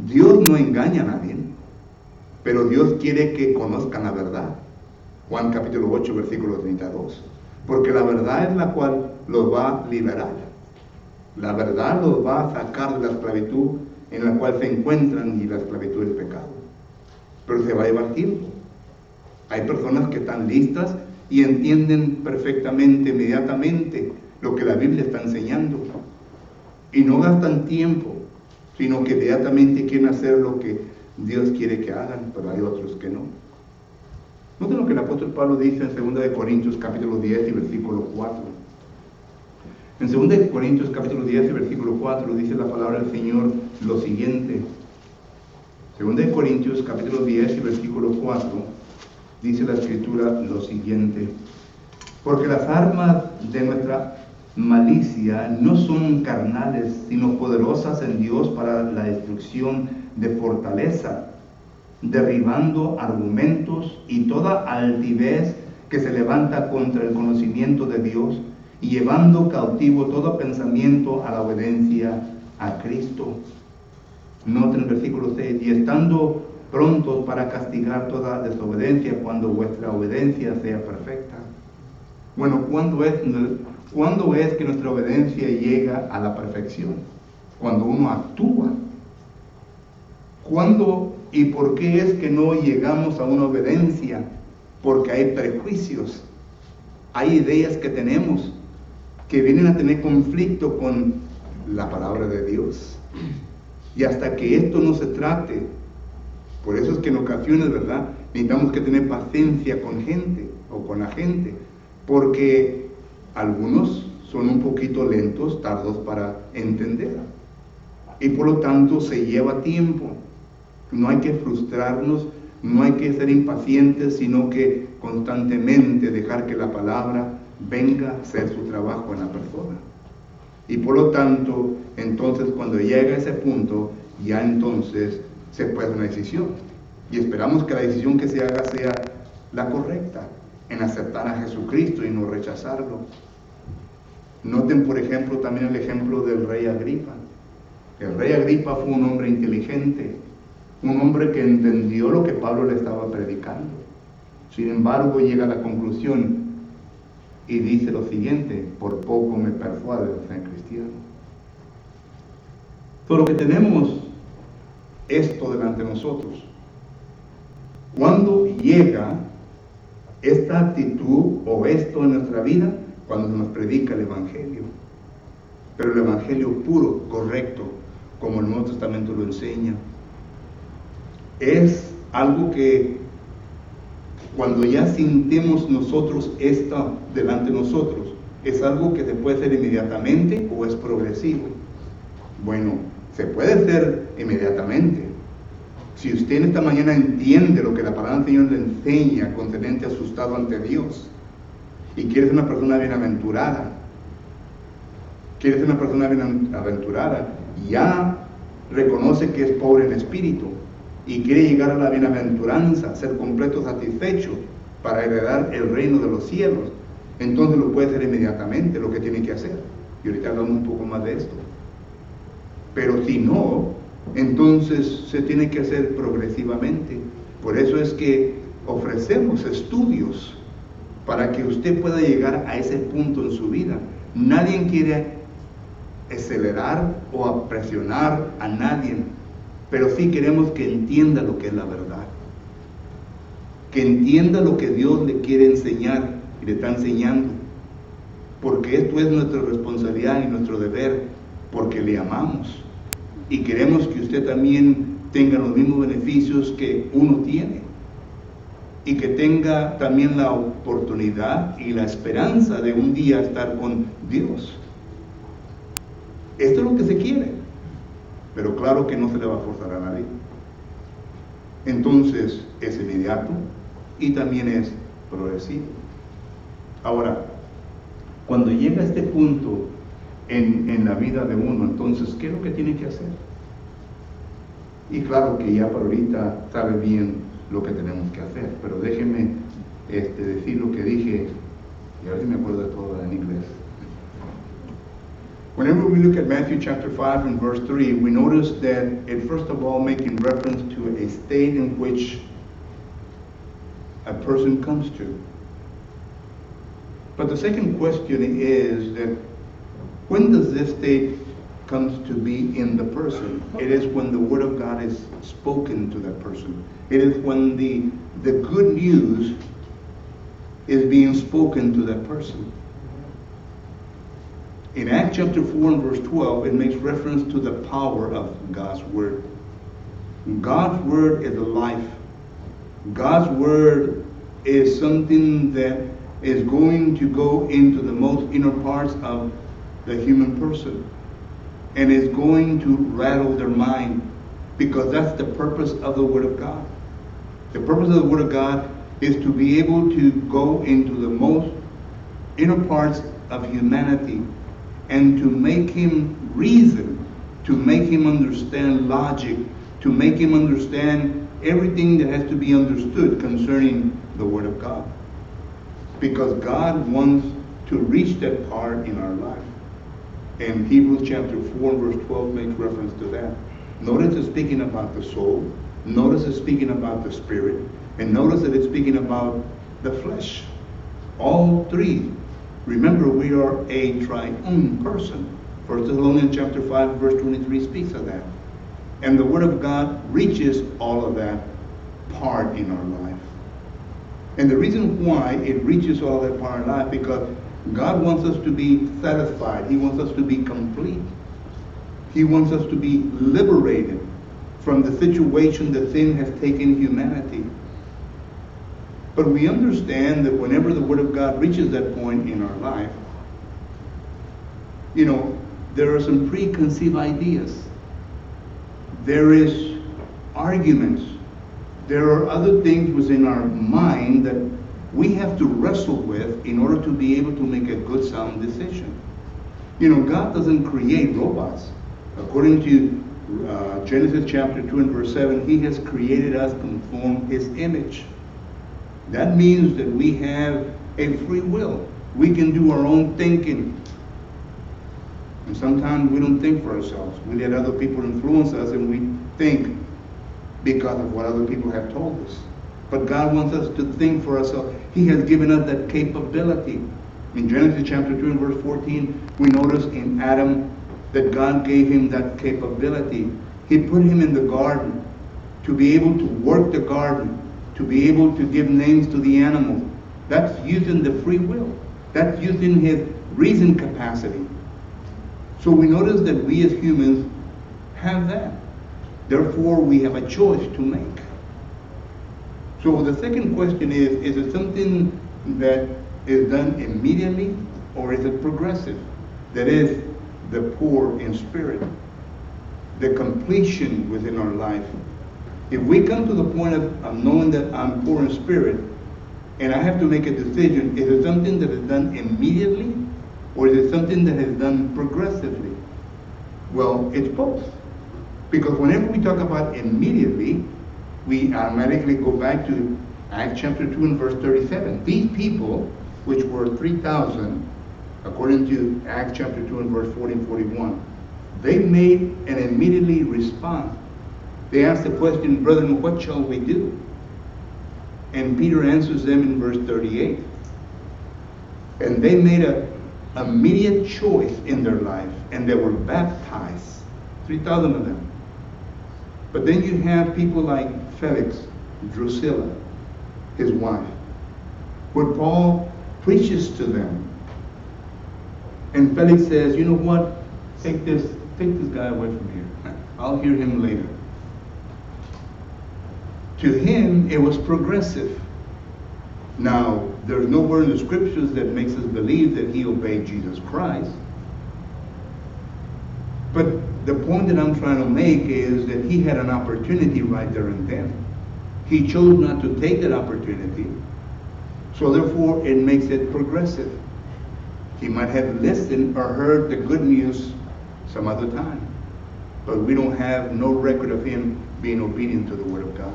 Dios no engaña a nadie, pero Dios quiere que conozcan la verdad. Juan capítulo 8, versículo 32. Porque la verdad es la cual los va a liberar. La verdad los va a sacar de la esclavitud en la cual se encuentran y la esclavitud del pecado. Pero se va a llevar tiempo. Hay personas que están listas y entienden perfectamente, inmediatamente, lo que la Biblia está enseñando. Y no gastan tiempo, sino que inmediatamente quieren hacer lo que Dios quiere que hagan, pero hay otros que no. Noten lo que el apóstol Pablo dice en 2 Corintios capítulo 10 y versículo 4. En 2 Corintios capítulo 10 y versículo 4 dice la palabra del Señor lo siguiente. 2 Corintios capítulo 10 y versículo 4 dice la Escritura lo siguiente: porque las armas de nuestra malicia no son carnales, sino poderosas en Dios para la destrucción de fortaleza, derribando argumentos y toda altivez que se levanta contra el conocimiento de Dios, y llevando cautivo todo pensamiento a la obediencia a Cristo. Noten el versículo 6: y estando prontos para castigar toda desobediencia cuando vuestra obediencia sea perfecta. Bueno, ¿cuándo es que nuestra obediencia llega a la perfección? Cuando uno actúa. ¿Cuándo y por qué es que no llegamos a una obediencia? Porque hay prejuicios, hay ideas que tenemos que vienen a tener conflicto con la palabra de Dios. Y hasta que esto no se trate, por eso es que en ocasiones, ¿verdad?, necesitamos que tener paciencia con gente o con la gente, porque algunos son un poquito lentos, tardos para entender, y por lo tanto se lleva tiempo. No hay que frustrarnos, no hay que ser impacientes, sino que constantemente dejar que la palabra venga a hacer su trabajo en la persona. Y por lo tanto, entonces cuando llega a ese punto, ya entonces se puede hacer una decisión. Y esperamos que la decisión que se haga sea la correcta, en aceptar a Jesucristo y no rechazarlo. Noten, por ejemplo, también el ejemplo del rey Agripa. El rey Agripa fue un hombre inteligente, un hombre que entendió lo que Pablo le estaba predicando. Sin embargo, llega a la conclusión y dice lo siguiente: por poco me persuade de ser cristiano. Pero que tenemos esto delante de nosotros. ¿Cuándo llega esta actitud o esto en nuestra vida? Cuando se nos predica el Evangelio. Pero el Evangelio puro, correcto, como el Nuevo Testamento lo enseña. Es algo que cuando ya sintemos nosotros esto delante de nosotros, es algo que se puede hacer inmediatamente o es progresivo. Bueno, se puede hacer inmediatamente. Si usted en esta mañana entiende lo que la palabra del Señor le enseña concerniente a su estado ante Dios, y quiere ser una persona bienaventurada, ya reconoce que es pobre en espíritu y quiere llegar a la bienaventuranza, ser completo, satisfecho para heredar el reino de los cielos, entonces lo puede hacer inmediatamente, lo que tiene que hacer. Y ahorita hablamos un poco más de esto. Pero si no, entonces se tiene que hacer progresivamente. Por eso es que ofrecemos estudios para que usted pueda llegar a ese punto en su vida. Nadie quiere acelerar o presionar a nadie, pero sí queremos que entienda lo que es la verdad, que entienda lo que Dios le quiere enseñar y le está enseñando, porque esto es nuestra responsabilidad y nuestro deber, porque le amamos y queremos que usted también tenga los mismos beneficios que uno tiene, y que tenga también la oportunidad y la esperanza de un día estar con Dios. Esto es lo que se quiere, pero claro que no se le va a forzar a nadie. Entonces es inmediato y también es progresivo. Ahora, cuando llega a este punto en la vida de uno, entonces, ¿qué es lo que tiene que hacer? Y claro que ya para ahorita sabe bien lo que tenemos que hacer, pero déjenme decir lo que dije y a ver si me acuerdo de todo en inglés. Whenever we look at Matthew chapter 5 and verse 3, we notice that it first of all making reference to a state in which a person comes to. But the second question is that when does this state comes to be in the person? It is when the Word of God is spoken to that person. It is when the good news is being spoken to that person. In Acts chapter 4 and verse 12, it makes reference to the power of God's Word. God's Word is a life. God's Word is something that is going to go into the most inner parts of the human person and is going to rattle their mind, because that's the purpose of the Word of God. The purpose of the Word of God is to be able to go into the most inner parts of humanity and to make him reason, to make him understand logic, to make him understand everything that has to be understood concerning the Word of God. Because God wants to reach that part in our life. And Hebrews chapter 4 and verse 12 makes reference to that. Notice it's speaking about the soul. Notice it's speaking about the spirit. And notice that it's speaking about the flesh. All three. Remember, we are a triune person. 1 Thessalonians chapter 5 verse 23 speaks of that. And the Word of God reaches all of that part in our life. And the reason why it reaches all that part in our life, because God wants us to be satisfied. He wants us to be complete. He wants us to be liberated from the situation that sin has taken humanity. But we understand that whenever the Word of God reaches that point in our life, there are some preconceived ideas. There is arguments. There are other things within our mind that we have to wrestle with in order to be able to make a good, sound decision. God doesn't create robots. According to Genesis chapter 2 and verse 7, He has created us to conform His image. That means that we have a free will. We can do our own thinking. And sometimes we don't think for ourselves. We let other people influence us, and we think because of what other people have told us. But God wants us to think for ourselves. He has given us that capability. In Genesis chapter 2 and verse 14, we notice in Adam that God gave him that capability. He put him in the garden to be able to work the garden, to be able to give names to the animals. That's using the free will. That's using his reason capacity. So we notice that we as humans have that. Therefore, we have a choice to make. So the second question is it something that is done immediately, or is it progressive? That is, the poor in spirit, the completion within our life. If we come to the point of knowing that I'm poor in spirit, and I have to make a decision, is it something that is done immediately, or is it something that is done progressively? Well, it's both. Because whenever we talk about immediately, we automatically go back to Acts chapter 2 and verse 37. These people, which were 3,000, according to Acts chapter 2 and verse 40 and 41, they made an immediately response. They asked the question, brethren, what shall we do? And Peter answers them in verse 38. And they made an immediate choice in their life, and they were baptized, 3,000 of them. But then you have people like Felix, Drusilla, his wife, where Paul preaches to them. And Felix says, you know what? Take this guy away from here. I'll hear him later. To him, it was progressive. Now, there's nowhere in the scriptures that makes us believe that he obeyed Jesus Christ. But the point that I'm trying to make is that he had an opportunity right there and then. He chose not to take that opportunity. So therefore, it makes it progressive. He might have listened or heard the good news some other time. But we don't have no record of him being obedient to the word of God.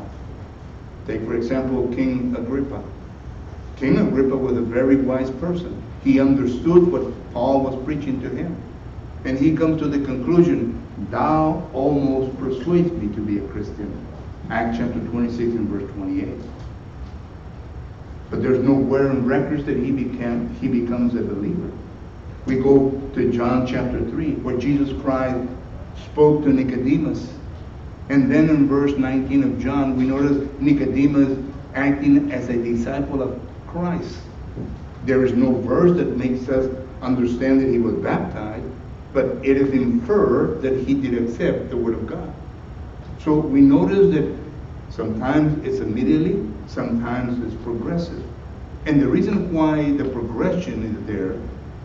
Take, for example, King Agrippa. King Agrippa was a very wise person. He understood what Paul was preaching to him. And he comes to the conclusion, thou almost persuades me to be a Christian. Acts chapter 26 and verse 28. But there's nowhere in records that he becomes a believer. We go to John chapter 3, where Jesus Christ spoke to Nicodemus. And then in verse 19 of John, we notice Nicodemus acting as a disciple of Christ. There is no verse that makes us understand that he was baptized, but it is inferred that he did accept the word of God. So we notice that sometimes it's immediately, sometimes it's progressive. And the reason why the progression is there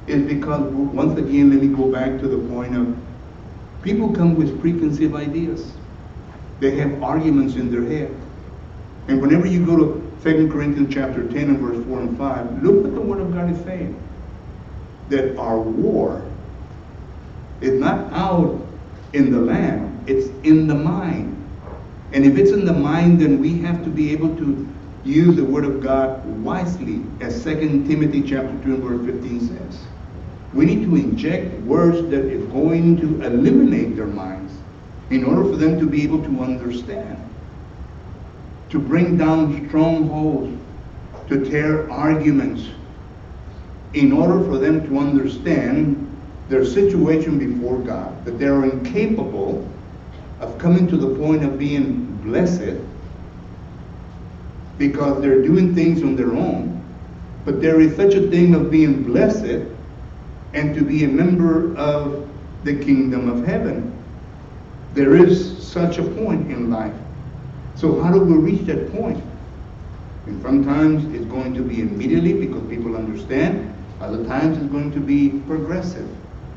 is because, once again, let me go back to the point of people come with preconceived ideas. They have arguments in their head. And whenever you go to 2 Corinthians chapter 10 and verse 4 and 5, look what the word of God is saying. That our war is not out in the land, it's in the mind. And if it's in the mind, then we have to be able to use the word of God wisely, as 2 Timothy chapter 2 and verse 15 says. We need to inject words that is going to eliminate their minds in order for them to be able to understand, to bring down strongholds, to tear arguments, in order for them to understand their situation before God, that they are incapable of coming to the point of being blessed because they're doing things on their own. But there is such a thing of being blessed and to be a member of the kingdom of heaven. There is such a point in life. So how do we reach that point? And sometimes it's going to be immediately because people understand. Other times it's going to be progressive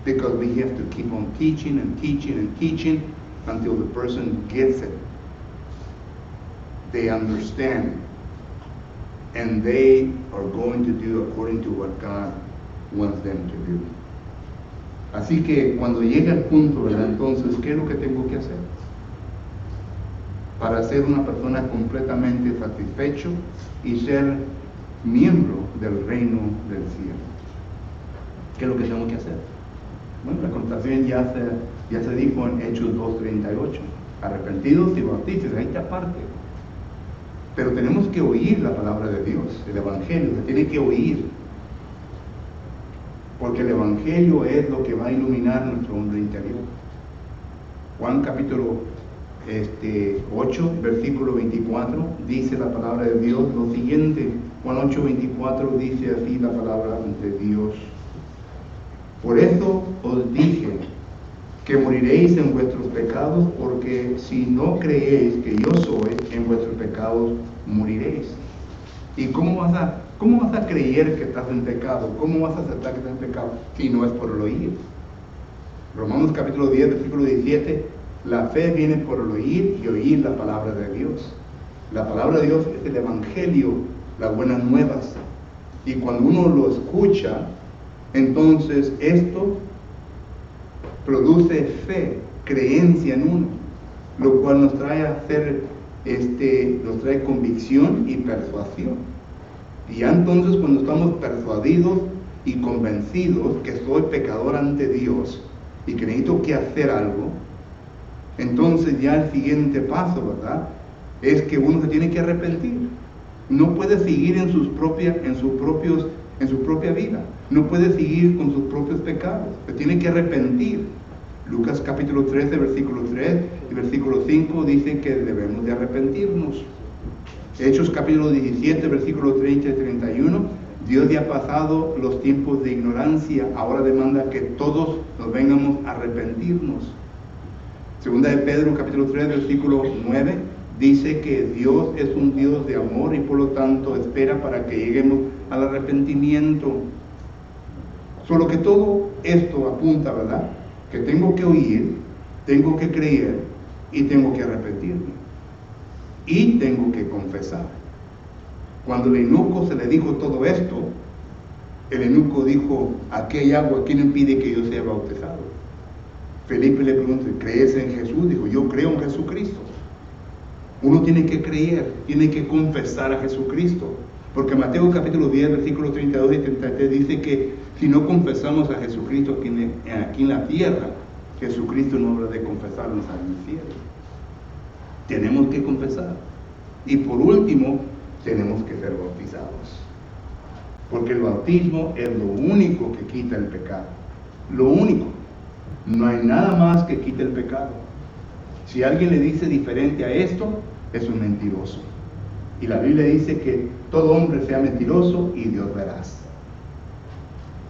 because we have to keep on teaching and teaching and teaching until the person gets it. They understand. And they are going to do according to what God wants them to do. Así que cuando llega el punto, ¿verdad? Entonces, ¿qué es lo que tengo que hacer? Para ser una persona completamente satisfecho y ser miembro del reino del cielo. ¿Qué es lo que tengo que hacer? Bueno, la contestación ya se dijo en Hechos 2:38. Arrepentidos y bautizados, ahí está parte. Pero tenemos que oír la palabra de Dios, el Evangelio, se tiene que oír. Porque el Evangelio es lo que va a iluminar nuestro hombre interior. Juan capítulo 8, versículo 24, dice la palabra de Dios lo siguiente. Juan 8:24 dice así la palabra de Dios. Por eso os dije que moriréis en vuestros pecados, porque si no creéis que yo soy, en vuestros pecados moriréis. ¿Y cómo vas a creer que estás en pecado? ¿Cómo vas a aceptar que estás en pecado si no es por el oír? Romanos capítulo 10, versículo 17, la fe viene por el oír y oír la palabra de Dios. La palabra de Dios es el Evangelio, las buenas nuevas. Y cuando uno lo escucha, entonces esto produce fe, creencia en uno, lo cual nos trae a hacer, nos trae convicción y persuasión. Y ya entonces cuando estamos persuadidos y convencidos que soy pecador ante Dios y que necesito que hacer algo, entonces ya el siguiente paso, ¿verdad?, es que uno se tiene que arrepentir. No puede seguir en su propia vida. No puede seguir con sus propios pecados. Se tiene que arrepentir. Lucas capítulo 13, versículo 3 y versículo 5 dice que debemos de arrepentirnos. Hechos capítulo 17, versículo 30 y 31, Dios ya ha pasado los tiempos de ignorancia, ahora demanda que todos nos vengamos a arrepentirnos. Segunda de Pedro capítulo 3, versículo 9, dice que Dios es un Dios de amor y por lo tanto espera para que lleguemos al arrepentimiento. Solo que todo esto apunta, ¿verdad?, que tengo que oír, tengo que creer y tengo que arrepentirme. Y tengo que confesar. Cuando el eunuco se le dijo todo esto, el eunuco dijo, aquí hay agua, ¿quién impide que yo sea bautizado? Felipe le preguntó, ¿crees en Jesús? Dijo, yo creo en Jesucristo. Uno tiene que creer, tiene que confesar a Jesucristo. Porque Mateo capítulo 10, versículos 32 y 33 dice que si no confesamos a Jesucristo aquí en la tierra, Jesucristo no habrá de confesarnos al cielo. Tenemos que confesar. Y por último, tenemos que ser bautizados. Porque el bautismo es lo único que quita el pecado. Lo único. No hay nada más que quite el pecado. Si alguien le dice diferente a esto, es un mentiroso. Y la Biblia dice que todo hombre sea mentiroso y Dios veraz.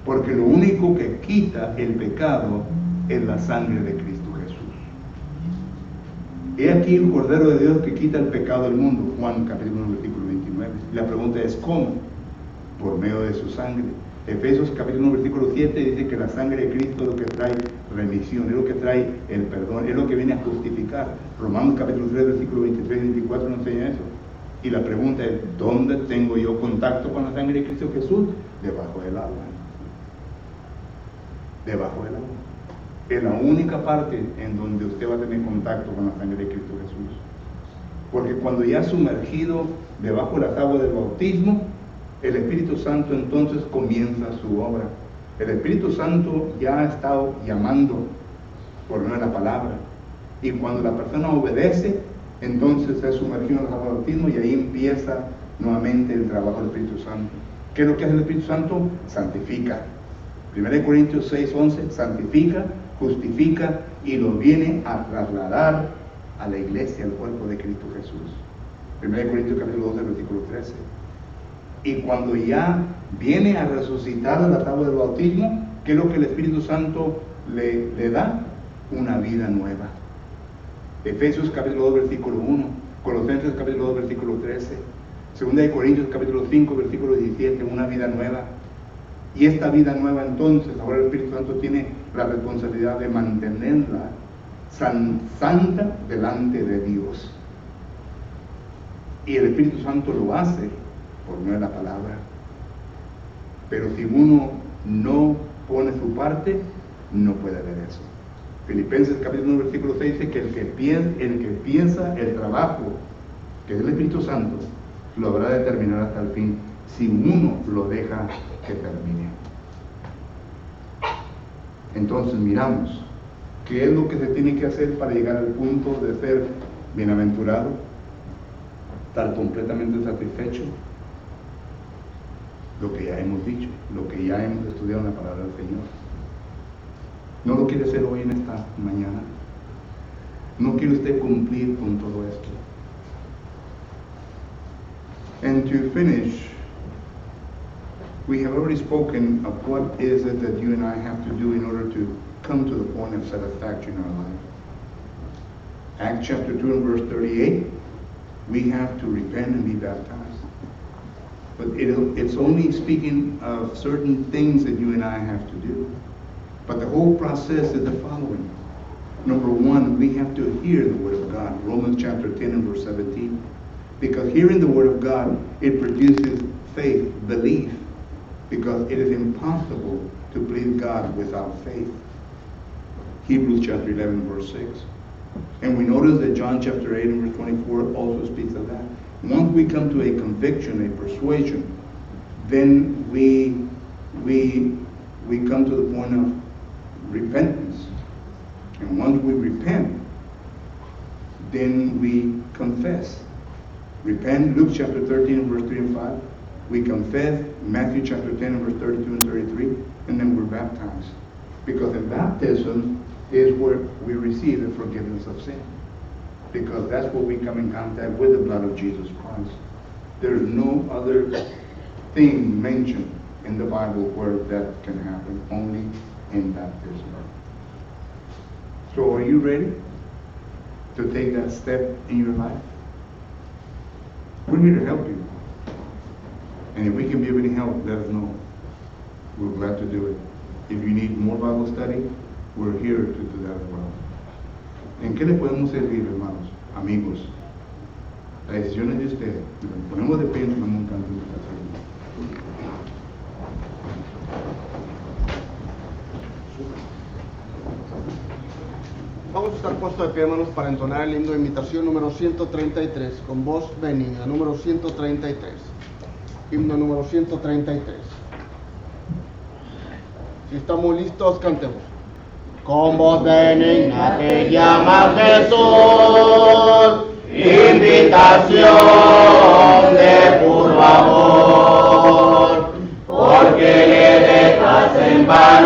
Porque lo único que quita el pecado es la sangre de Cristo Jesús. He aquí el Cordero de Dios que quita el pecado del mundo. Juan capítulo 1, versículo 29. Y la pregunta es ¿cómo? Por medio de su sangre. Efesios capítulo 1, versículo 7 dice que la sangre de Cristo es lo que trae remisión, es lo que trae el perdón, es lo que viene a justificar. Romanos capítulo 3, versículo 23 y 24 nos enseña eso. Y la pregunta es, ¿dónde tengo yo contacto con la sangre de Cristo Jesús? Debajo del agua. Debajo del agua. Es la única parte en donde usted va a tener contacto con la sangre de Cristo Jesús. Porque cuando ya sumergido debajo de las aguas del bautismo, el Espíritu Santo entonces comienza su obra. El Espíritu Santo ya ha estado llamando por medio de la palabra. Y cuando la persona obedece, entonces es sumergido en el agua del bautismo y ahí empieza nuevamente el trabajo del Espíritu Santo. ¿Qué es lo que hace el Espíritu Santo? Santifica. 1 Corintios 6:11, santifica, justifica y lo viene a trasladar a la iglesia, al cuerpo de Cristo Jesús. 1 Corintios capítulo 12, versículo 13. Y cuando ya viene a resucitar a la tabla del bautismo, ¿qué es lo que el Espíritu Santo le da? Una vida nueva. Efesios capítulo 2, versículo 1, Colosenses capítulo 2, versículo 13, 2 Corintios capítulo 5, versículo 17, una vida nueva. Y esta vida nueva entonces, ahora el Espíritu Santo tiene la responsabilidad de mantenerla santa delante de Dios. Y el Espíritu Santo lo hace por medio de la palabra. Pero si uno no pone su parte, no puede ver eso. Filipenses capítulo 1, versículo 6 dice que el que piensa el trabajo, que es el Espíritu Santo, lo habrá de terminar hasta el fin, si uno lo deja que termine. Entonces miramos qué es lo que se tiene que hacer para llegar al punto de ser bienaventurado, estar completamente satisfecho. Lo que ya hemos dicho, lo que ya hemos estudiado en la palabra del Señor. ¿No lo quiere hacer hoy en esta mañana? ¿No quiere usted cumplir con todo esto? And to finish, we have already spoken of what is it that you and I have to do in order to come to the point of satisfaction in our life. Acts chapter 2 and verse 38, we have to repent and be baptized. But it's only speaking of certain things that you and I have to do. But the whole process is the following. Number one, we have to hear the Word of God. Romans chapter 10 and verse 17. Because hearing the Word of God, it produces faith, belief. Because it is impossible to please God without faith. Hebrews chapter 11 verse 6. And we notice that John chapter 8 and verse 24 also speaks of that. Once we come to a conviction, a persuasion, then we come to the point of repentance. And once we repent, then we confess. Repent, Luke chapter 13 and verse 3 and 5. We confess, Matthew chapter 10 and verse 32 and 33, and then we're baptized. Because in baptism is where we receive the forgiveness of sin. Because that's where we come in contact with the blood of Jesus Christ. There's no other thing mentioned in the Bible where that can happen, only in baptism. So are you ready to take that step in your life? We're here to help you. And if we can be of any help, let us know. We're glad to do it. If you need more Bible study, we're here to do that as well. ¿En qué le podemos servir, hermanos, amigos? La decisión es de ustedes. Nos ponemos de pie y nos damos un canto de invitación. Vamos a estar puestos de pie, hermanos, para entonar el himno de invitación número 133, con voz benigna, número 133. Himno número 133. Si estamos listos, cantemos. Con voz benigna te llama Jesús, invitación de puro amor, porque le dejas en vano